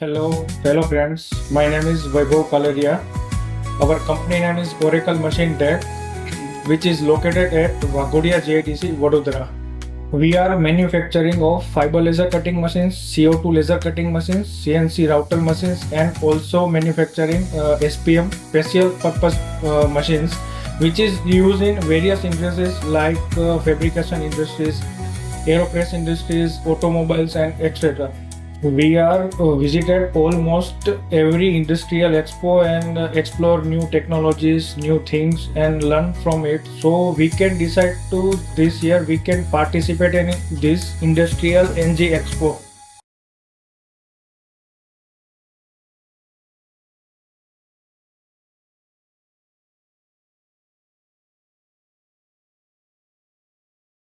Hello, fellow friends. My name is Vaibhav Kalaria. Our company name is Oracle Machine Tech, which is located at Vagodia JITC, Vadodara. We are manufacturing of fiber laser cutting machines, CO2 laser cutting machines, CNC router machines, and also manufacturing SPM special purpose machines, which is used in various industries like fabrication industries, aerospace industries, automobiles, and etc. We are visited almost every industrial expo and explore new technologies, new things, and learn from it. So we can decide to this year we can participate in this industrial Engiexpo.